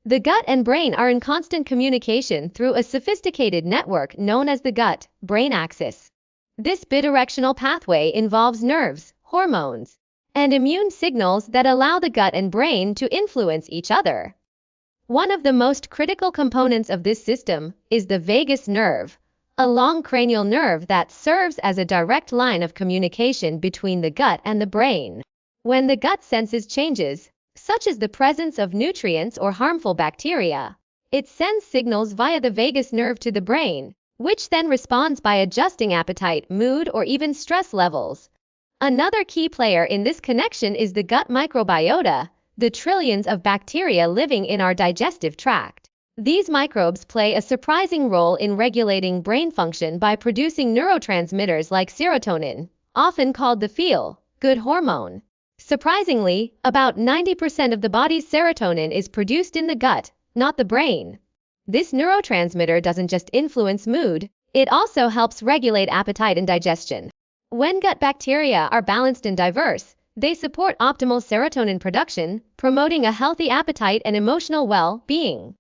The gut and brain are in constant communication through a sophisticated network known as the gut-brain axis. This bidirectional pathway involves nerves, hormones, and immune signals that allow the gut and brain to influence each other. One of the most critical components of this system is the vagus nerve, a long cranial nerve that serves as a direct line of communication between the gut and the brain. When the gut senses changes, such as the presence of nutrients or harmful bacteria, it sends signals via the vagus nerve to the brain, which then responds by adjusting appetite, mood, or even stress levels. Another key player in this connection is the gut microbiota, the trillions of bacteria living in our digestive tract. These microbes play a surprising role in regulating brain function by producing neurotransmitters like serotonin, often called the feel-good hormone. Surprisingly, about 90% of the body's serotonin is produced in the gut, not the brain. This neurotransmitter doesn't just influence mood, it also helps regulate appetite and digestion. When gut bacteria are balanced and diverse, they support optimal serotonin production, promoting a healthy appetite and emotional well-being.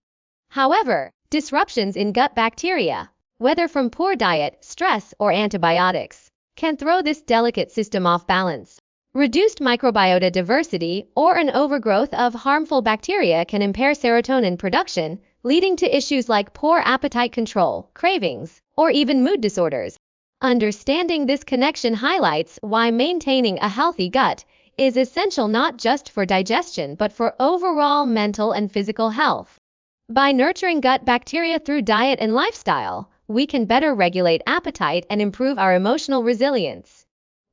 However, disruptions in gut bacteria, whether from poor diet, stress, or antibiotics, can throw this delicate system off balance. Reduced microbiota diversity or an overgrowth of harmful bacteria can impair serotonin production, leading to issues like poor appetite control, cravings, or even mood disorders. Understanding this connection highlights why maintaining a healthy gut is essential not just for digestion but for overall mental and physical health. By nurturing gut bacteria through diet and lifestyle, we can better regulate appetite and improve our emotional resilience.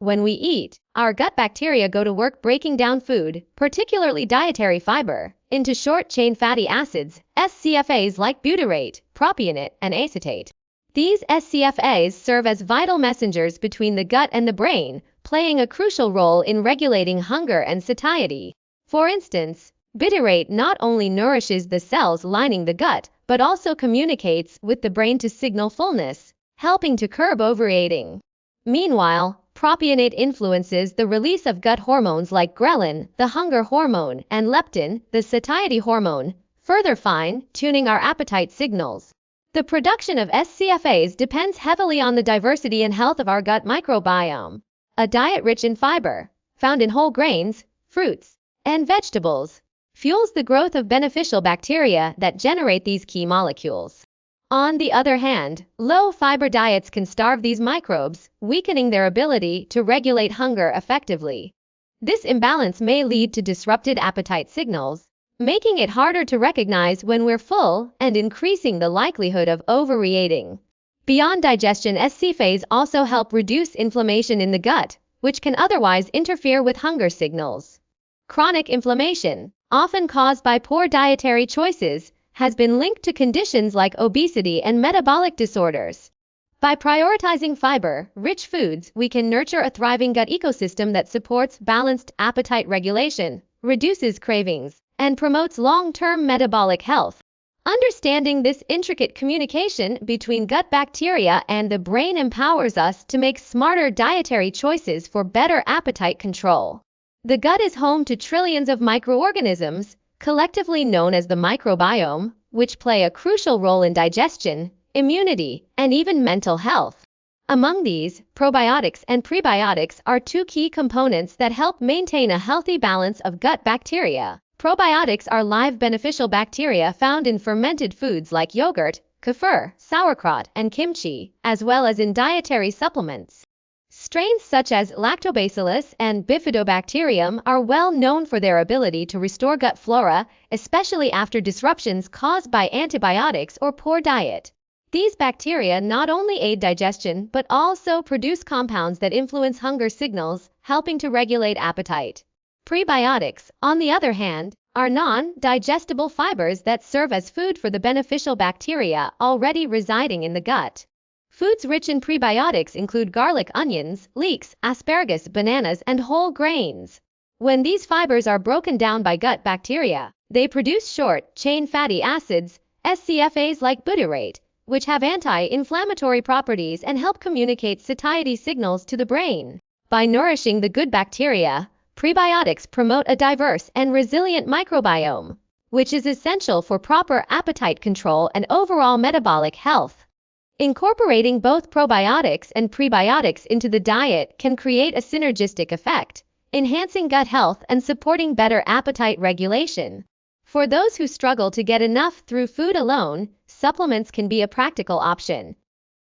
When we eat, our gut bacteria go to work breaking down food, particularly dietary fiber, into short-chain fatty acids, SCFAs like butyrate, propionate, and acetate. These SCFAs serve as vital messengers between the gut and the brain, playing a crucial role in regulating hunger and satiety. For instance, butyrate not only nourishes the cells lining the gut, but also communicates with the brain to signal fullness, helping to curb overeating. Meanwhile, propionate influences the release of gut hormones like ghrelin, the hunger hormone, and leptin, the satiety hormone, further fine-tuning our appetite signals. The production of SCFAs depends heavily on the diversity and health of our gut microbiome. A diet rich in fiber, found in whole grains, fruits, and vegetables, fuels the growth of beneficial bacteria that generate these key molecules. On the other hand, low-fiber diets can starve these microbes, weakening their ability to regulate hunger effectively. This imbalance may lead to disrupted appetite signals, making it harder to recognize when we're full and increasing the likelihood of overeating. Beyond digestion, SCFAs also help reduce inflammation in the gut, which can otherwise interfere with hunger signals. Chronic inflammation, often caused by poor dietary choices, has been linked to conditions like obesity and metabolic disorders. By prioritizing fiber-rich foods, we can nurture a thriving gut ecosystem that supports balanced appetite regulation, reduces cravings, and promotes long-term metabolic health. Understanding this intricate communication between gut bacteria and the brain empowers us to make smarter dietary choices for better appetite control. The gut is home to trillions of microorganisms, collectively known as the microbiome, which play a crucial role in digestion, immunity, and even mental health. Among these, probiotics and prebiotics are two key components that help maintain a healthy balance of gut bacteria. Probiotics are live beneficial bacteria found in fermented foods like yogurt, kefir, sauerkraut, and kimchi, as well as in dietary supplements. Strains such as Lactobacillus and Bifidobacterium are well known for their ability to restore gut flora, especially after disruptions caused by antibiotics or poor diet. These bacteria not only aid digestion but also produce compounds that influence hunger signals, helping to regulate appetite. Prebiotics, on the other hand, are non-digestible fibers that serve as food for the beneficial bacteria already residing in the gut. Foods rich in prebiotics include garlic, onions, leeks, asparagus, bananas, and whole grains. When these fibers are broken down by gut bacteria, they produce short-chain fatty acids, SCFAs like butyrate, which have anti-inflammatory properties and help communicate satiety signals to the brain. By nourishing the good bacteria, prebiotics promote a diverse and resilient microbiome, which is essential for proper appetite control and overall metabolic health. Incorporating both probiotics and prebiotics into the diet can create a synergistic effect, enhancing gut health and supporting better appetite regulation. For those who struggle to get enough through food alone, supplements can be a practical option.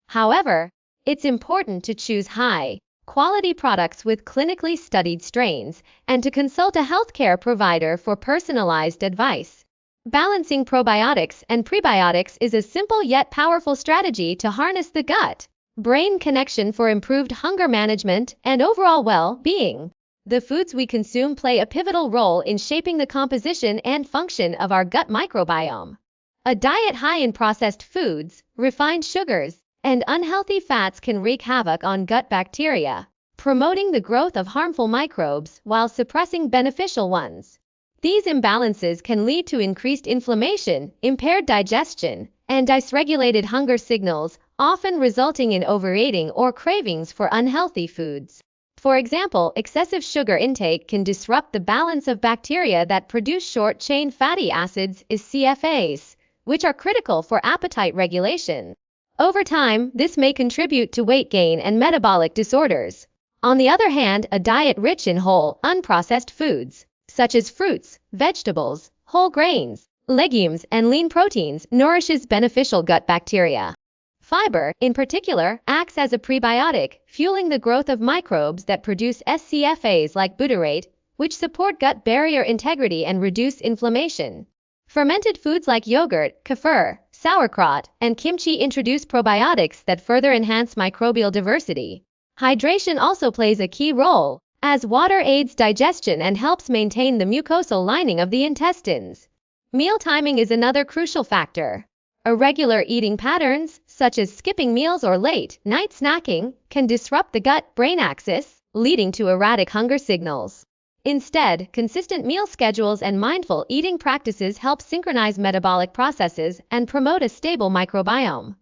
However, it's important to choose high-quality products with clinically studied strains and to consult a healthcare provider for personalized advice. Balancing probiotics and prebiotics is a simple yet powerful strategy to harness the gut-brain connection for improved hunger management and overall well-being. The foods we consume play a pivotal role in shaping the composition and function of our gut microbiome. A diet high in processed foods, refined sugars, and unhealthy fats can wreak havoc on gut bacteria, promoting the growth of harmful microbes while suppressing beneficial ones. These imbalances can lead to increased inflammation, impaired digestion, and dysregulated hunger signals, often resulting in overeating or cravings for unhealthy foods. For example, excessive sugar intake can disrupt the balance of bacteria that produce short-chain fatty acids, CFAs, which are critical for appetite regulation. Over time, this may contribute to weight gain and metabolic disorders. On the other hand, a diet rich in whole, unprocessed foods, such as fruits, vegetables, whole grains, legumes, and lean proteins, nourishes beneficial gut bacteria. Fiber, in particular, acts as a prebiotic, fueling the growth of microbes that produce SCFAs like butyrate, which support gut barrier integrity and reduce inflammation. Fermented foods like yogurt, kefir, sauerkraut, and kimchi introduce probiotics that further enhance microbial diversity. Hydration also plays a key role, as water aids digestion and helps maintain the mucosal lining of the intestines. Meal timing is another crucial factor. Irregular eating patterns, such as skipping meals or late-night snacking, can disrupt the gut-brain axis, leading to erratic hunger signals. Instead, consistent meal schedules and mindful eating practices help synchronize metabolic processes and promote a stable microbiome.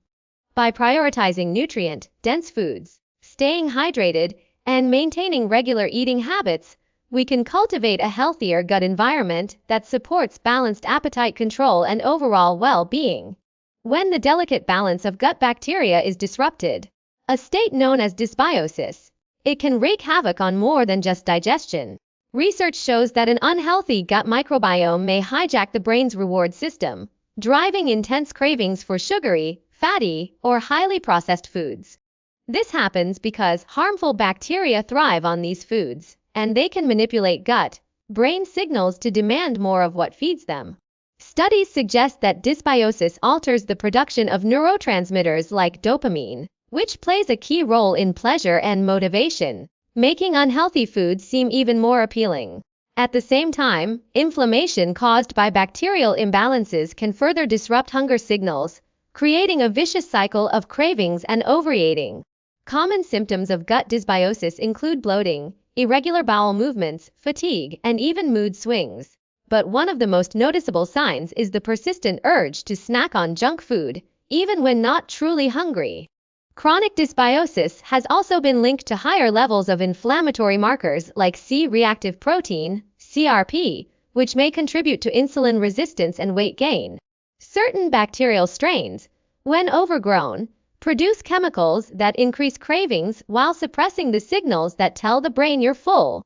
By prioritizing nutrient-dense foods, staying hydrated, and maintaining regular eating habits, we can cultivate a healthier gut environment that supports balanced appetite control and overall well-being. When the delicate balance of gut bacteria is disrupted, a state known as dysbiosis, it can wreak havoc on more than just digestion. Research shows that an unhealthy gut microbiome may hijack the brain's reward system, driving intense cravings for sugary, fatty, or highly processed foods. This happens because harmful bacteria thrive on these foods, and they can manipulate gut-brain signals to demand more of what feeds them. Studies suggest that dysbiosis alters the production of neurotransmitters like dopamine, which plays a key role in pleasure and motivation, making unhealthy foods seem even more appealing. At the same time, inflammation caused by bacterial imbalances can further disrupt hunger signals, creating a vicious cycle of cravings and overeating. Common symptoms of gut dysbiosis include bloating, irregular bowel movements, fatigue, and even mood swings. But one of the most noticeable signs is the persistent urge to snack on junk food, even when not truly hungry. Chronic dysbiosis has also been linked to higher levels of inflammatory markers like C-reactive protein, CRP, which may contribute to insulin resistance and weight gain. Certain bacterial strains, when overgrown, produce chemicals that increase cravings while suppressing the signals that tell the brain you're full.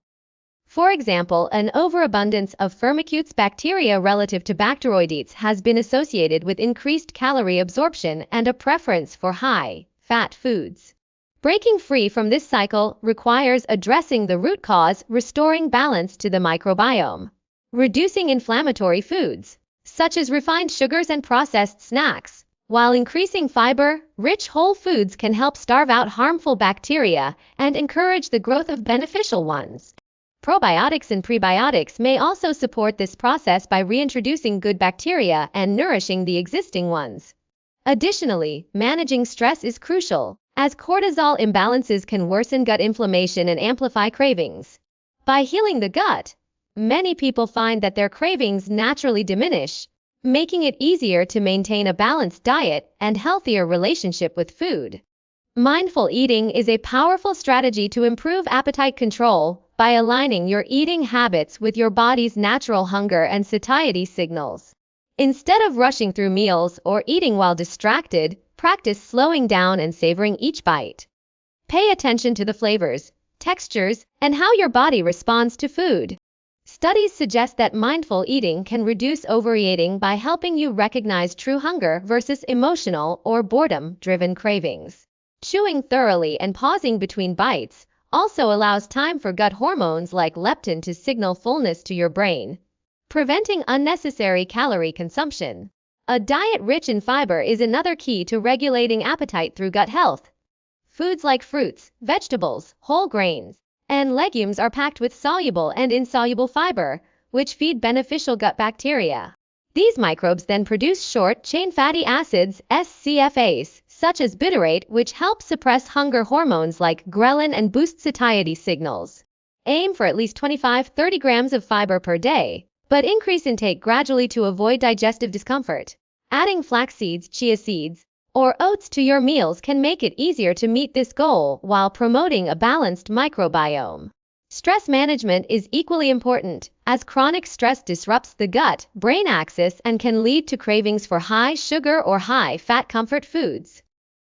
For example, an overabundance of Firmicutes bacteria relative to Bacteroidetes has been associated with increased calorie absorption and a preference for high-fat foods. Breaking free from this cycle requires addressing the root cause, restoring balance to the microbiome. Reducing inflammatory foods, such as refined sugars and processed snacks, while increasing fiber, rich whole foods can help starve out harmful bacteria and encourage the growth of beneficial ones. Probiotics and prebiotics may also support this process by reintroducing good bacteria and nourishing the existing ones. Additionally, managing stress is crucial, as cortisol imbalances can worsen gut inflammation and amplify cravings. By healing the gut, many people find that their cravings naturally diminish, making it easier to maintain a balanced diet and healthier relationship with food. Mindful eating is a powerful strategy to improve appetite control, by aligning your eating habits with your body's natural hunger and satiety signals. Instead of rushing through meals or eating while distracted, practice slowing down and savoring each bite. Pay attention to the flavors, textures, and how your body responds to food. Studies suggest that mindful eating can reduce overeating by helping you recognize true hunger versus emotional or boredom-driven cravings. Chewing thoroughly and pausing between bites also allows time for gut hormones like leptin to signal fullness to your brain, preventing unnecessary calorie consumption. A diet rich in fiber is another key to regulating appetite through gut health. Foods like fruits, vegetables, whole grains, and legumes are packed with soluble and insoluble fiber, which feed beneficial gut bacteria. These microbes then produce short-chain fatty acids, SCFAs, such as butyrate, which help suppress hunger hormones like ghrelin and boost satiety signals. Aim for at least 25-30 grams of fiber per day, but increase intake gradually to avoid digestive discomfort. Adding flax seeds, chia seeds, or oats to your meals can make it easier to meet this goal while promoting a balanced microbiome. Stress management is equally important, as chronic stress disrupts the gut-brain axis and can lead to cravings for high sugar or high fat comfort foods.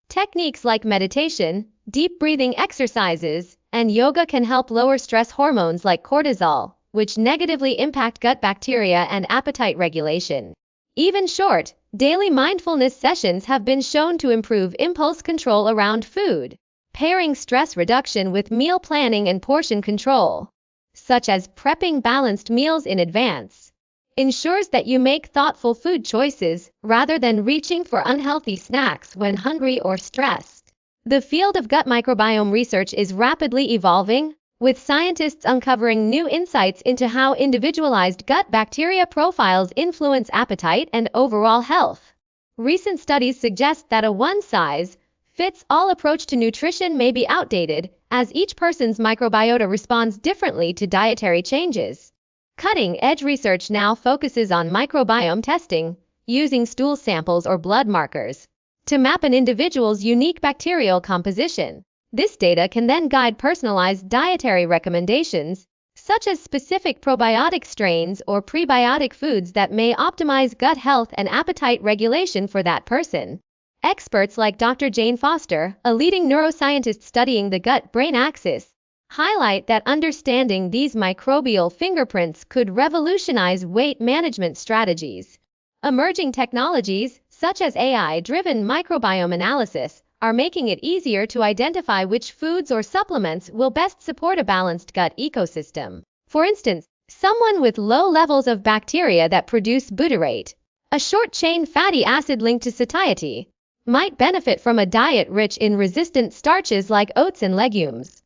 Techniques like meditation, deep breathing exercises, and yoga can help lower stress hormones like cortisol, which negatively impact gut bacteria and appetite regulation. Even short, daily mindfulness sessions have been shown to improve impulse control around food. Pairing stress reduction with meal planning and portion control, such as prepping balanced meals in advance, ensures that you make thoughtful food choices rather than reaching for unhealthy snacks when hungry or stressed. The field of gut microbiome research is rapidly evolving, with scientists uncovering new insights into how individualized gut bacteria profiles influence appetite and overall health. Recent studies suggest that a one-size-fits-all approach to nutrition may be outdated, as each person's microbiota responds differently to dietary changes. Cutting-edge research now focuses on microbiome testing, using stool samples or blood markers to map an individual's unique bacterial composition. This data can then guide personalized dietary recommendations, such as specific probiotic strains or prebiotic foods that may optimize gut health and appetite regulation for that person. Experts like Dr. Jane Foster, a leading neuroscientist studying the gut-brain axis, highlight that understanding these microbial fingerprints could revolutionize weight management strategies. Emerging technologies, such as AI-driven microbiome analysis, are making it easier to identify which foods or supplements will best support a balanced gut ecosystem. For instance, someone with low levels of bacteria that produce butyrate, a short-chain fatty acid linked to satiety, might benefit from a diet rich in resistant starches like oats and legumes.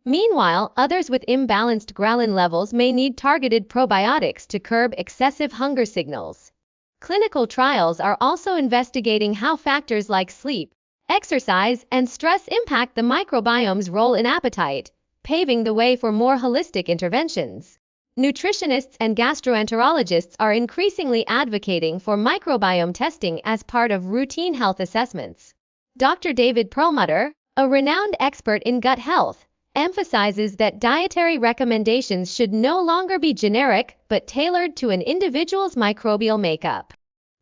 Meanwhile, others with imbalanced ghrelin levels may need targeted probiotics to curb excessive hunger signals. Clinical trials are also investigating how factors like sleep, exercise, and stress impact the microbiome's role in appetite, paving the way for more holistic interventions. Nutritionists and gastroenterologists are increasingly advocating for microbiome testing as part of routine health assessments. Dr. David Perlmutter, a renowned expert in gut health, emphasizes that dietary recommendations should no longer be generic but tailored to an individual's microbial makeup.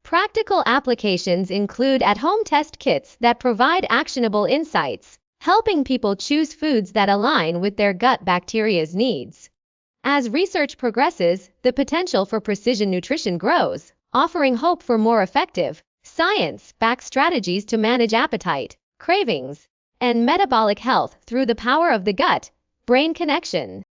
Practical applications include at-home test kits that provide actionable insights, helping people choose foods that align with their gut bacteria's needs. As research progresses, the potential for precision nutrition grows, offering hope for more effective, science-backed strategies to manage appetite, cravings, and metabolic health through the power of the gut-brain connection.